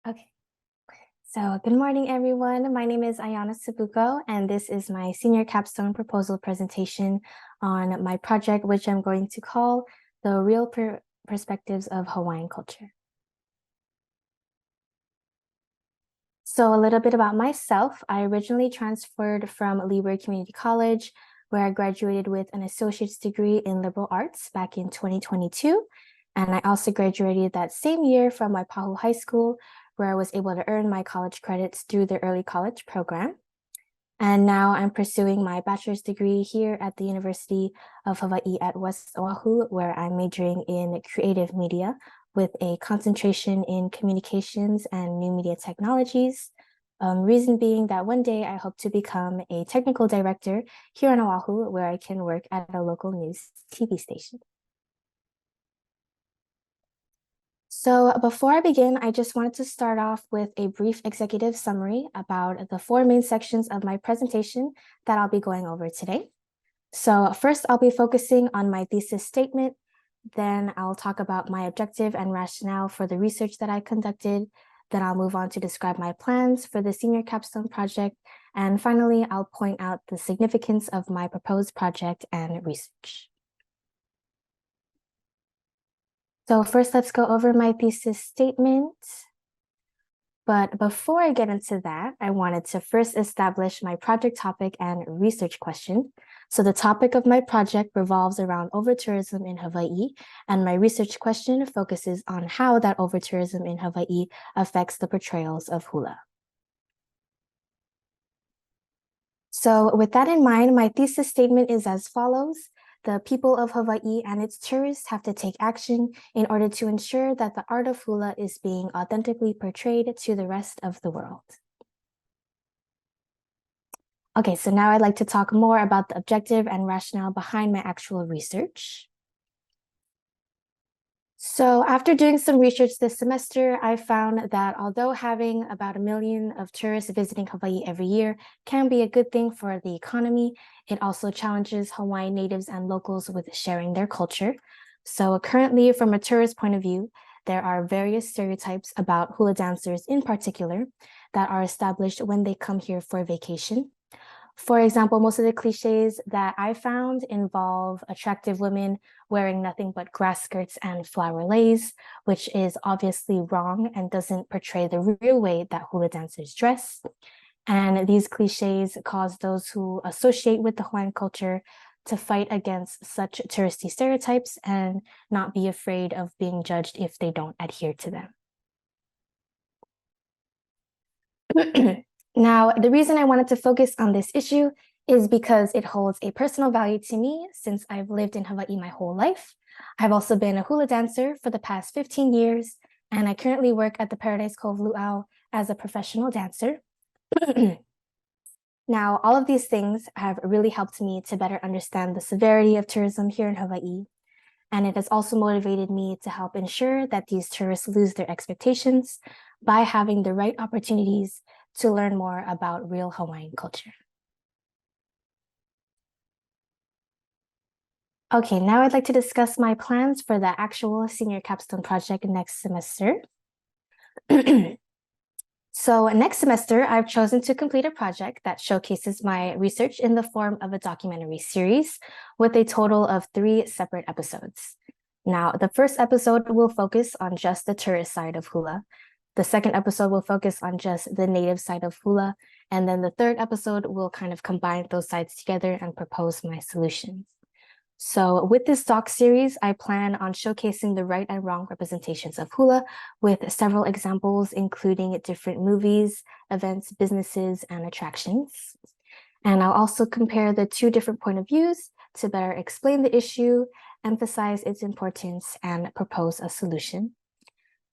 Okay, so good morning, everyone. My name is Aiyana Sabuco, and this is my senior capstone proposal presentation on my project, which I'm going to call The Real Perspectives of Hawaiian Culture. So a little bit about myself. I originally transferred from Leeward Community College, where I graduated with an associate's degree in liberal arts back in 2022. And I also graduated that same year from Waipahu High School, where I was able to earn my college credits through the early college program. And now I'm pursuing my bachelor's degree here at the University of Hawaii at West Oahu, where I'm majoring in creative media with a concentration in communications and new media technologies. Reason being that one day I hope to become a technical director here on Oahu, where I can work at a local news TV station. So before I begin, I just wanted to start off with a brief executive summary about the 4 main sections of my presentation that I'll be going over today. So first, I'll be focusing on my thesis statement. Then I'll talk about my objective and rationale for the research that I conducted. Then I'll move on to describe my plans for the senior capstone project. And finally, I'll point out the significance of my proposed project and research. So first, let's go over my thesis statement. But before I get into that, I wanted to first establish my project topic and research question. So the topic of my project revolves around overtourism in Hawaii, and my research question focuses on how that overtourism in Hawaii affects the portrayals of hula. So with that in mind, my thesis statement is as follows. The people of Hawaii and its tourists have to take action in order to ensure that the art of hula is being authentically portrayed to the rest of the world. Okay, so now I'd like to talk more about the objective and rationale behind my actual research. So after doing some research this semester, I found that although having about 1 million of tourists visiting Hawaii every year can be a good thing for the economy, it also challenges Hawaiian natives and locals with sharing their culture. So currently, from a tourist point of view, there are various stereotypes about hula dancers in particular that are established when they come here for vacation. For example, most of the cliches that I found involve attractive women wearing nothing but grass skirts and flower leis, which is obviously wrong and doesn't portray the real way that hula dancers dress. And these cliches cause those who associate with the Hawaiian culture to fight against such touristy stereotypes and not be afraid of being judged if they don't adhere to them. Now, the reason I wanted to focus on this issue is because it holds a personal value to me since I've lived in Hawaii my whole life. I've also been a hula dancer for the past 15 years, and I currently work at the Paradise Cove Luau as a professional dancer. Now, all of these things have really helped me to better understand the severity of tourism here in Hawaii, and it has also motivated me to help ensure that these tourists lose their expectations by having the right opportunities to learn more about real Hawaiian culture. Okay, now I'd like to discuss my plans for the actual senior capstone project next semester. So next semester, I've chosen to complete a project that showcases my research in the form of a documentary series with a total of 3 separate episodes. Now, the first episode will focus on just the tourist side of hula. The second episode will focus on just the native side of hula. And then the third episode will kind of combine those sides together and propose my solutions. So with this doc series, I plan on showcasing the right and wrong representations of hula with several examples, including different movies, events, businesses, and attractions. And I'll also compare the 2 different point of views to better explain the issue, emphasize its importance, and propose a solution.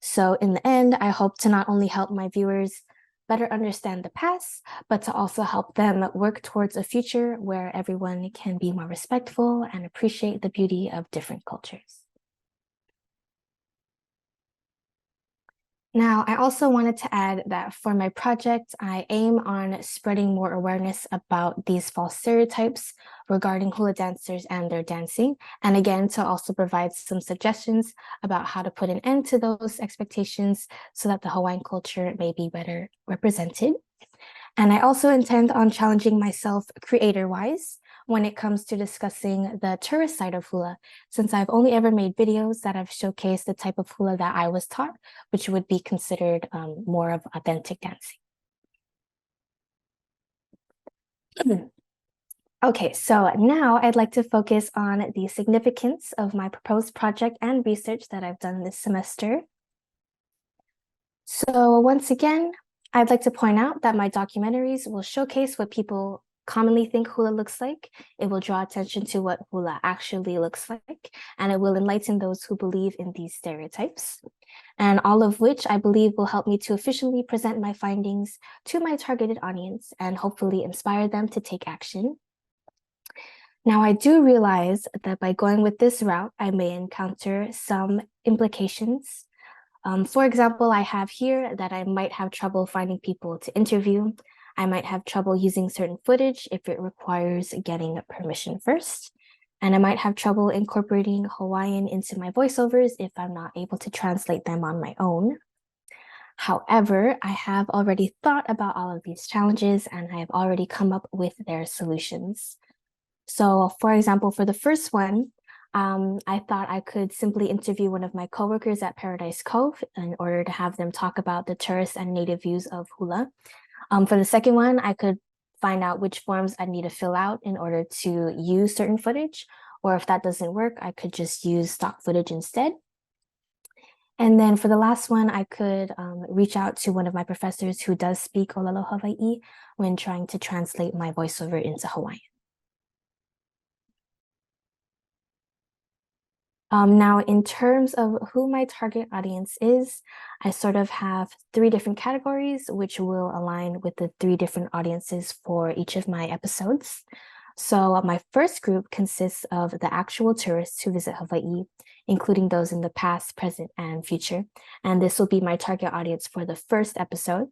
So in the end, I hope to not only help my viewers better understand the past, but to also help them work towards a future where everyone can be more respectful and appreciate the beauty of different cultures. Now, I also wanted to add that for my project, I aim on spreading more awareness about these false stereotypes regarding hula dancers and their dancing. And again, to also provide some suggestions about how to put an end to those expectations so that the Hawaiian culture may be better represented. And I also intend on challenging myself creator-wise when it comes to discussing the tourist side of hula, since I've only ever made videos that have showcased the type of hula that I was taught, which would be considered more of authentic dancing. Okay, so now I'd like to focus on the significance of my proposed project and research that I've done this semester. So once again, I'd like to point out that my documentaries will showcase what people commonly think hula looks like. It will draw attention to what hula actually looks like, and it will enlighten those who believe in these stereotypes. And all of which I believe will help me to efficiently present my findings to my targeted audience and hopefully inspire them to take action. Now, I do realize that by going with this route, I may encounter some implications. For example, I have here that I might have trouble finding people to interview. I might have trouble using certain footage if it requires getting permission first. And I might have trouble incorporating Hawaiian into my voiceovers if I'm not able to translate them on my own. However, I have already thought about all of these challenges and I have already come up with their solutions. So for example, for the first one, I thought I could simply interview one of my coworkers at Paradise Cove in order to have them talk about the tourist and native views of hula. For the second one, I could find out which forms I need to fill out in order to use certain footage, or if that doesn't work, I could just use stock footage instead. And then for the last one, I could reach out to one of my professors who does speak Olelo Hawaii when trying to translate my voiceover into Hawaiian. Now, in terms of who my target audience is, I sort of have three different categories, which will align with the three different audiences for each of my episodes. So my first group consists of the actual tourists who visit Hawaii, including those in the past, present, and future. And this will be my target audience for the first episode.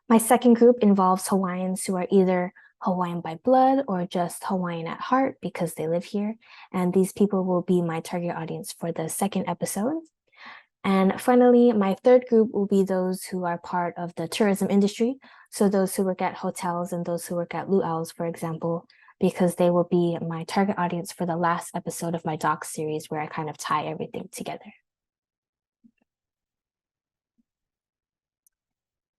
My second group involves Hawaiians who are either Hawaiian by blood or just Hawaiian at heart because they live here. And these people will be my target audience for the second episode. And finally, my third group will be those who are part of the tourism industry. So those who work at hotels and those who work at luau's, for example, because they will be my target audience for the last episode of my doc series where I kind of tie everything together.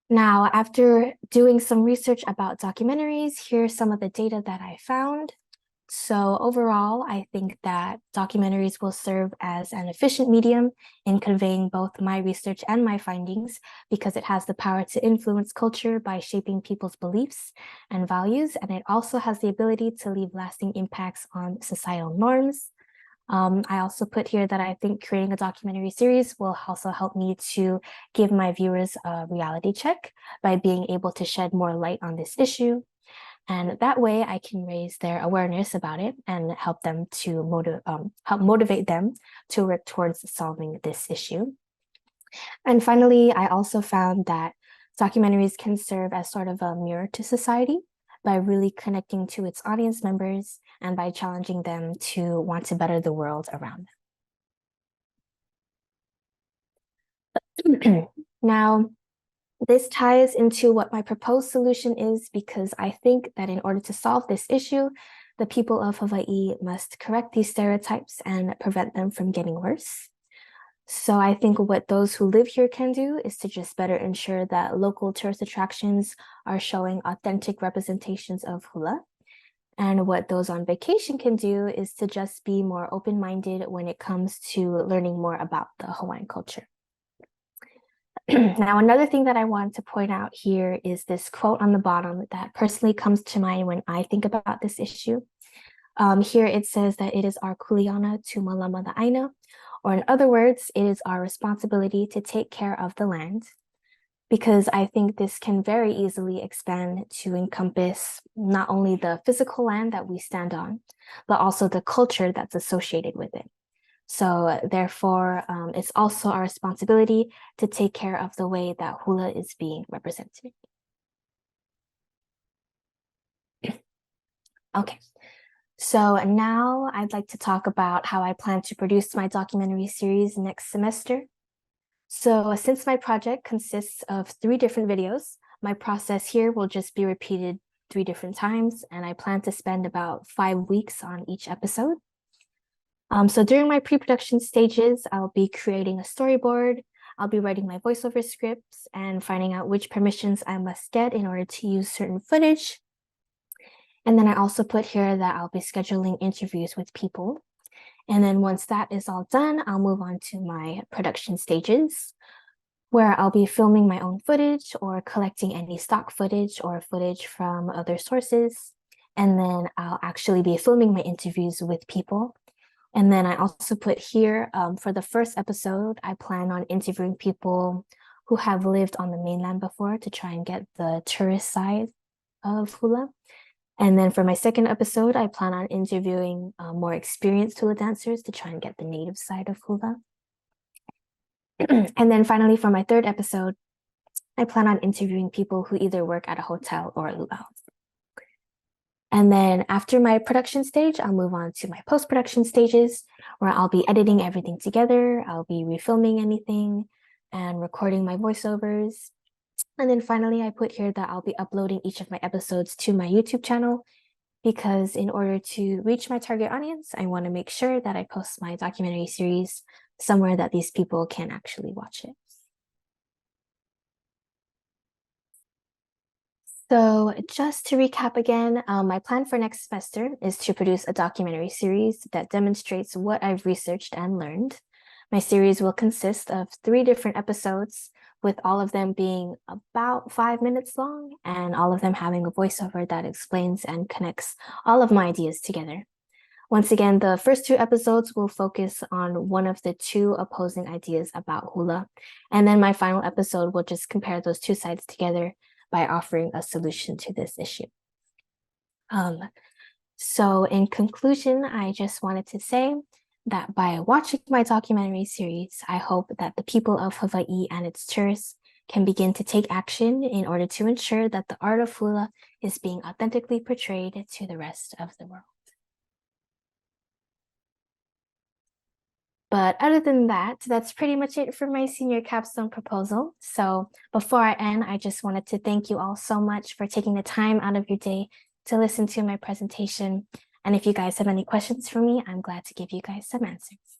Now, after doing some research about documentaries, here's some of the data that I found. So overall, I think that documentaries will serve as an efficient medium in conveying both my research and my findings because it has the power to influence culture by shaping people's beliefs and values. And it also has the ability to leave lasting impacts on societal norms. I also put here that I think creating a documentary series will also help me to give my viewers a reality check by being able to shed more light on this issue. And that way I can raise their awareness about it and help them to help motivate them to work towards solving this issue. And finally, I also found that documentaries can serve as sort of a mirror to society by really connecting to its audience members and by challenging them to want to better the world around them. Now, this ties into what my proposed solution is because I think that in order to solve this issue, the people of Hawaii must correct these stereotypes and prevent them from getting worse. So I think what those who live here can do is to just better ensure that local tourist attractions are showing authentic representations of hula. And what those on vacation can do is to just be more open-minded when it comes to learning more about the Hawaiian culture. Now, another thing that I want to point out here is this quote on the bottom that personally comes to mind when I think about this issue. Here it says that it is our kuleana to malama the Aiyana, or in other words, it is our responsibility to take care of the land, because I think this can very easily expand to encompass not only the physical land that we stand on, but also the culture that's associated with it. So therefore, it's also our responsibility to take care of the way that hula is being represented. Okay, so now I'd like to talk about how I plan to produce my documentary series next semester. So since my project consists of 3 different videos, my process here will just be repeated 3 different times, and I plan to spend about 5 weeks on each episode. So during my pre-production stages, I'll be creating a storyboard, I'll be writing my voiceover scripts and finding out which permissions I must get in order to use certain footage. And then I also put here that I'll be scheduling interviews with people. And then once that is all done, I'll move on to my production stages, where I'll be filming my own footage or collecting any stock footage or footage from other sources. And then I'll actually be filming my interviews with people. And then I also put here, for the first episode, I plan on interviewing people who have lived on the mainland before to try and get the tourist side of hula. And then for my second episode, I plan on interviewing more experienced hula dancers to try and get the native side of hula. And then finally, for my third episode, I plan on interviewing people who either work at a hotel or a luau. And then after my production stage, I'll move on to my post-production stages, where I'll be editing everything together. I'll be refilming anything and recording my voiceovers. And then finally, I put here that I'll be uploading each of my episodes to my YouTube channel, because in order to reach my target audience, I want to make sure that I post my documentary series somewhere that these people can actually watch it. So just to recap again, my plan for next semester is to produce a documentary series that demonstrates what I've researched and learned. My series will consist of 3 different episodes, with all of them being about 5 minutes long, and all of them having a voiceover that explains and connects all of my ideas together. Once again, the first 2 episodes will focus on one of the 2 opposing ideas about hula, and then my final episode will just compare those 2 sides together by offering a solution to this issue. So in conclusion, I just wanted to say that by watching my documentary series, I hope that the people of Hawaii and its tourists can begin to take action in order to ensure that the art of hula is being authentically portrayed to the rest of the world. But other than that, that's pretty much it for my senior capstone proposal. So before I end, I just wanted to thank you all so much for taking the time out of your day to listen to my presentation. And if you guys have any questions for me, I'm glad to give you guys some answers.